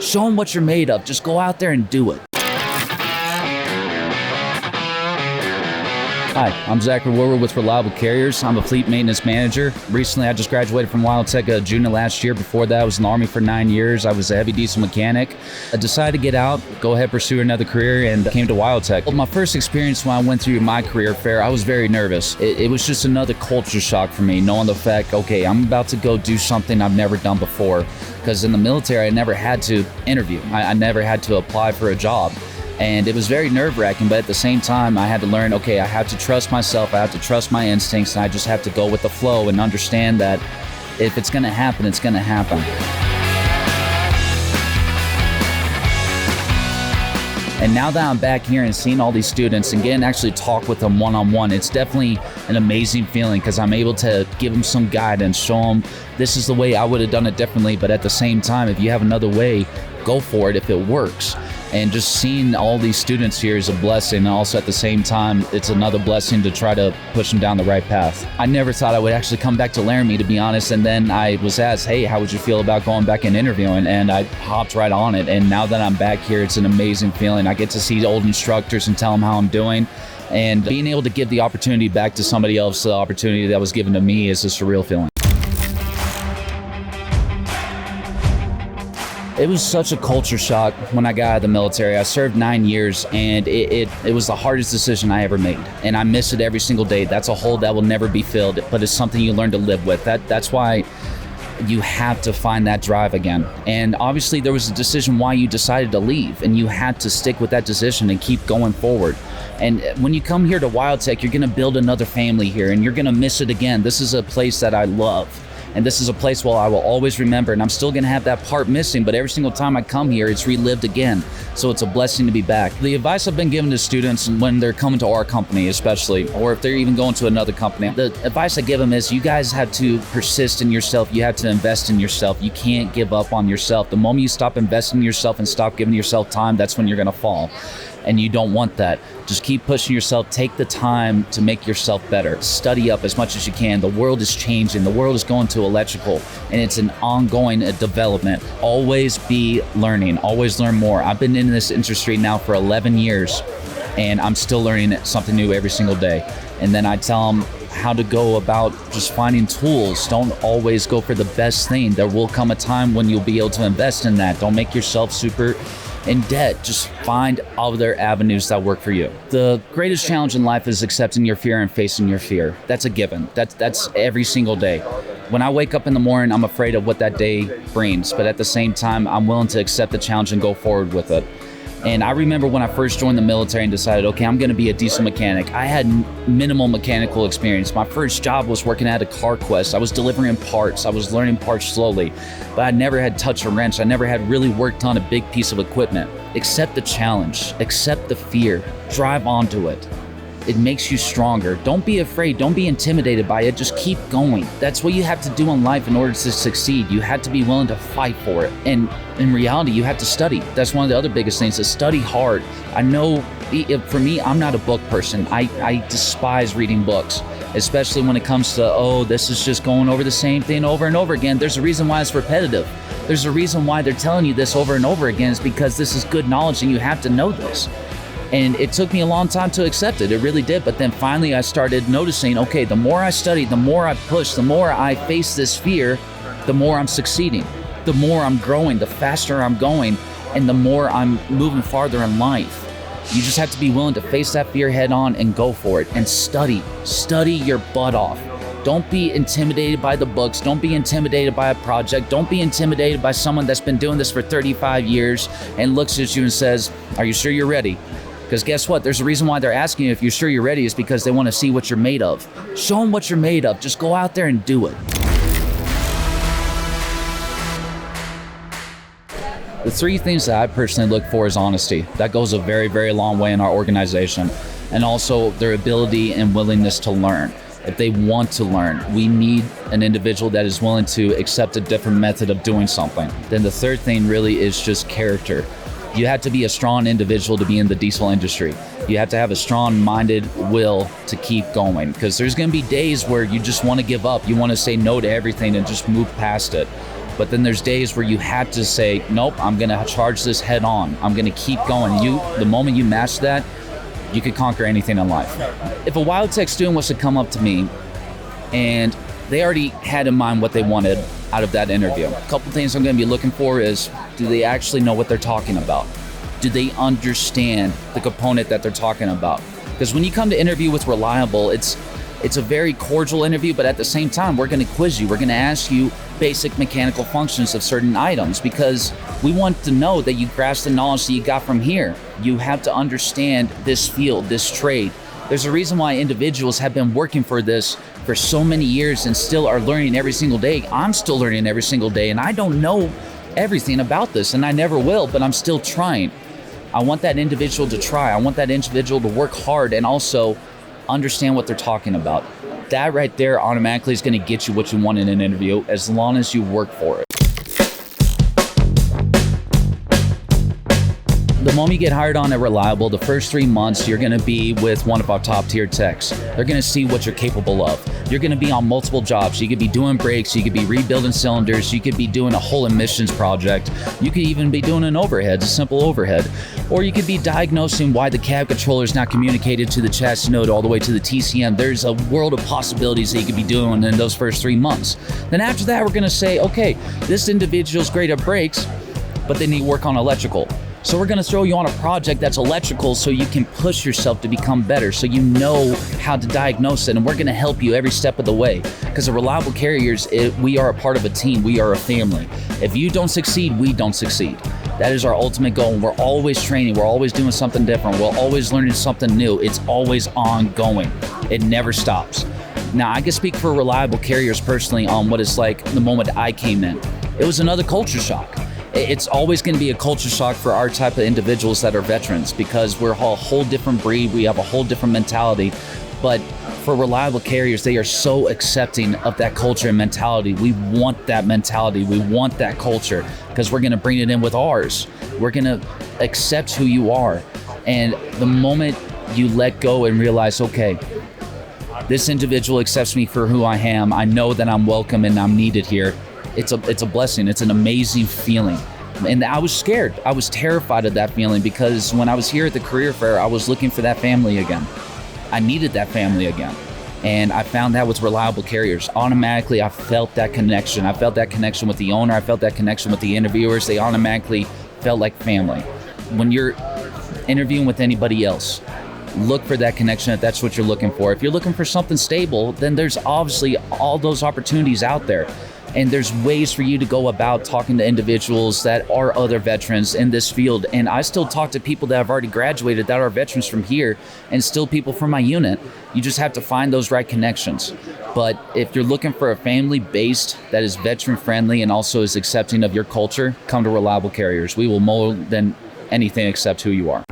Show them what you're made of. Just go out there and do it. Hi, I'm Zachary with Reliable Carriers. I'm a fleet maintenance manager. Recently, I just graduated from WyoTech June of last year. Before that, I was in the Army for 9 years. I was a heavy diesel mechanic. I decided to get out, go ahead, pursue another career, and came to WyoTech. Well, my first experience when I went through my career fair, I was very nervous. It was just another culture shock for me, knowing the fact, okay, I'm about to go do something I've never done before. Because in the military, I never had to interview. I never had to apply for a job. And it was very nerve-wracking, but at the same time, I had to learn, okay, I have to trust myself, I have to trust my instincts, and I just have to go with the flow and understand that if it's gonna happen, it's gonna happen. And now that I'm back here and seeing all these students and getting to actually talk with them one-on-one, it's definitely an amazing feeling because I'm able to give them some guidance, show them this is the way I would have done it differently, but at the same time, if you have another way, go for it if it works. And just seeing all these students here is a blessing, and also at the same time, it's another blessing to try to push them down the right path. I never thought I would actually come back to Laramie, to be honest, and then I was asked, hey, how would you feel about going back and interviewing? And I hopped right on it, and now that I'm back here, it's an amazing feeling. I get to see old instructors and tell them how I'm doing, and being able to give the opportunity back to somebody else, the opportunity that was given to me, is a surreal feeling. It was such a culture shock when I got out of the military. I served 9 years, and it was the hardest decision I ever made. And I miss it every single day. That's a hole that will never be filled, but it's something you learn to live with. That's why you have to find that drive again. And obviously there was a decision why you decided to leave, and you had to stick with that decision and keep going forward. And when you come here to WyoTech, you're gonna build another family here, and you're gonna miss it again. This is a place that I love. And this is a place where I will always remember, and I'm still gonna have that part missing, but every single time I come here, it's relived again. So it's a blessing to be back. The advice I've been given to students when they're coming to our company especially, or if they're even going to another company, the advice I give them is you guys have to persist in yourself. You have to invest in yourself. You can't give up on yourself. The moment you stop investing in yourself and stop giving yourself time, that's when you're gonna fall. And you don't want that. Just keep pushing yourself. Take the time to make yourself better. Study up as much as you can. The world is changing. The world is going to electrical, and it's an ongoing development. Always be learning. Always learn more. I've been in this industry now for 11 years, and I'm still learning something new every single day. And then I tell them how to go about just finding tools. Don't always go for the best thing. There will come a time when you'll be able to invest in that. Don't make yourself super in debt. Just find other avenues that work for you. The greatest challenge in life is accepting your fear and facing your fear. That's a given. That's every single day. When I wake up in the morning, I'm afraid of what that day brings, but at the same time, I'm willing to accept the challenge and go forward with it. And I remember when I first joined the military and decided, okay, I'm gonna be a diesel mechanic. I had minimal mechanical experience. My first job was working at a car quest. I was delivering parts. I was learning parts slowly, but I never had touched a wrench. I never had really worked on a big piece of equipment. Accept the challenge, accept the fear, drive onto it. It makes you stronger. Don't be afraid, don't be intimidated by it, just keep going. That's what you have to do in life in order to succeed. You have to be willing to fight for it. And in reality, you have to study. That's one of the other biggest things, is study hard. I know, for me, I'm not a book person. I despise reading books, especially when it comes to, oh, this is just going over the same thing over and over again. There's a reason why it's repetitive. There's a reason why they're telling you this over and over again, is because this is good knowledge and you have to know this. And it took me a long time to accept it. It really did. But then finally I started noticing, okay, the more I study, the more I push, the more I face this fear, the more I'm succeeding, the more I'm growing, the faster I'm going, and the more I'm moving farther in life. You just have to be willing to face that fear head on and go for it, and study your butt off. Don't be intimidated by the books. Don't be intimidated by a project. Don't be intimidated by someone that's been doing this for 35 years and looks at you and says, are you sure you're ready? Because guess what? There's a reason why they're asking you if you're sure you're ready, is because they want to see what you're made of. Show them what you're made of. Just go out there and do it. The three things that I personally look for is honesty. That goes a very, very long way in our organization. And also their ability and willingness to learn. If they want to learn, we need an individual that is willing to accept a different method of doing something. Then the third thing really is just character. You have to be a strong individual to be in the diesel industry. You have to have a strong-minded will to keep going, because there's going to be days where you just want to give up. You want to say no to everything and just move past it. But then there's days where you had to say, nope, I'm gonna charge this head on. I'm gonna keep going. The moment you master that, you could conquer anything in life. If a WyoTech student was to come up to me and they already had in mind what they wanted out of that interview, a couple things I'm gonna be looking for is, do they actually know what they're talking about? Do they understand the component that they're talking about? Because when you come to interview with Reliable, it's a very cordial interview, but at the same time, we're gonna quiz you. We're gonna ask you basic mechanical functions of certain items because we want to know that you grasp the knowledge that you got from here. You have to understand this field, this trade. There's a reason why individuals have been working for this for so many years and still are learning every single day. I'm still learning every single day, and I don't know everything about this, and I never will, but I'm still trying. I want that individual to try. I want that individual to work hard and also understand what they're talking about. That right there automatically is going to get you what you want in an interview as long as you work for it. The moment you get hired on at Reliable, the first 3 months, you're going to be with one of our top tier techs. They're going to see what you're capable of. You're going to be on multiple jobs. You could be doing brakes, you could be rebuilding cylinders, you could be doing a whole emissions project. You could even be doing an overhead, a simple overhead. Or you could be diagnosing why the cab controller is not communicated to the chassis node all the way to the TCM. There's a world of possibilities that you could be doing in those first 3 months. Then after that, we're going to say, okay, this individual's great at brakes, but they need work on electrical. So we're gonna throw you on a project that's electrical so you can push yourself to become better, so you know how to diagnose it, and we're gonna help you every step of the way. Because at Reliable Carriers, we are a part of a team, we are a family. If you don't succeed, we don't succeed. That is our ultimate goal, and we're always training, we're always doing something different, we're always learning something new. It's always ongoing, it never stops. Now, I can speak for Reliable Carriers personally on what it's like the moment I came in. It was another culture shock. It's always going to be a culture shock for our type of individuals that are veterans because we're a whole different breed. We have a whole different mentality. But for Reliable Carriers, they are so accepting of that culture and mentality. We want that mentality. We want that culture because we're going to bring it in with ours. We're going to accept who you are. And the moment you let go and realize, okay, this individual accepts me for who I am. I know that I'm welcome and I'm needed here. It's a blessing. It's an amazing feeling. And I was scared. I was terrified of that feeling because when I was here at the career fair, I was looking for that family again. I needed that family again. And I found that with Reliable Carriers. Automatically, I felt that connection. I felt that connection with the owner. I felt that connection with the interviewers. They automatically felt like family. When you're interviewing with anybody else, look for that connection if that's what you're looking for. If you're looking for something stable, then there's obviously all those opportunities out there. And there's ways for you to go about talking to individuals that are other veterans in this field. And I still talk to people that have already graduated that are veterans from here and still people from my unit. You just have to find those right connections. But if you're looking for a family based that is veteran friendly and also is accepting of your culture, come to Reliable Carriers. We will more than anything accept who you are.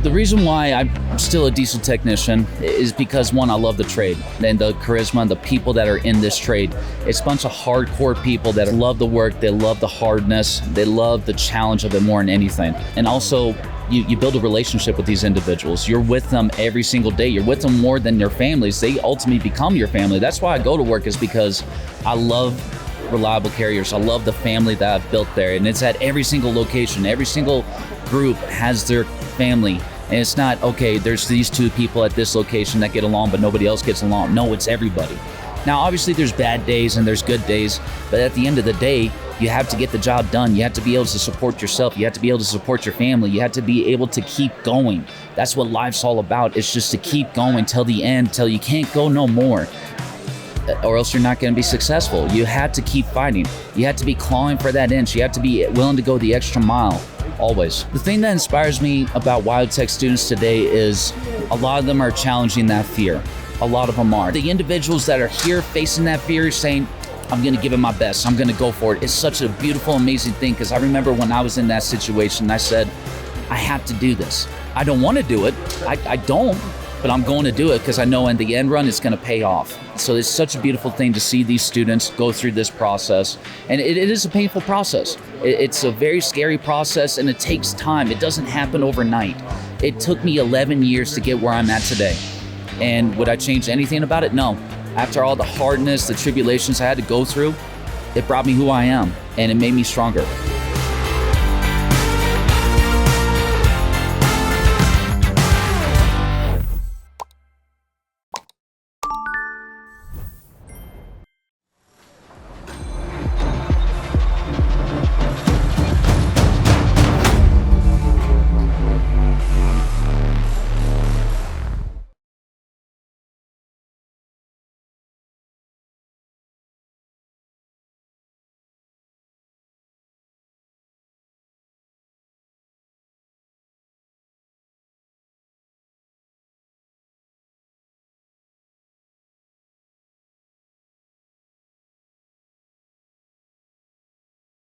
The reason why I'm still a diesel technician is because, one, I love the trade and the charisma and the people that are in this trade. It's a bunch of hardcore people that love the work, they love the hardness, they love the challenge of it more than anything. And also, you build a relationship with these individuals. You're with them every single day. You're with them more than their families. They ultimately become your family. That's why I go to work, is because I love Reliable Carriers. I love the family that I've built there. And it's at every single location. Every single group has their family. And it's not, okay, there's these two people at this location that get along, but nobody else gets along. No, it's everybody. Now, obviously, there's bad days and there's good days, but at the end of the day, you have to get the job done. You have to be able to support yourself. You have to be able to support your family. You have to be able to keep going. That's what life's all about. It's just to keep going till the end, till you can't go no more, or else you're not going to be successful. You have to keep fighting. You have to be clawing for that inch. You have to be willing to go the extra mile. Always. The thing that inspires me about WyoTech students today is a lot of them are challenging that fear. A lot of them are. The individuals that are here facing that fear saying, I'm going to give it my best. I'm going to go for it. It's such a beautiful, amazing thing, because I remember when I was in that situation, I said, I have to do this. I don't want to do it. I don't, but I'm going to do it because I know in the end run, it's going to pay off. So it's such a beautiful thing to see these students go through this process. And it is a painful process. It's a very scary process, and it takes time. It doesn't happen overnight. It took me 11 years to get where I'm at today. And would I change anything about it? No. After all the hardness, the tribulations I had to go through, it brought me who I am, and it made me stronger.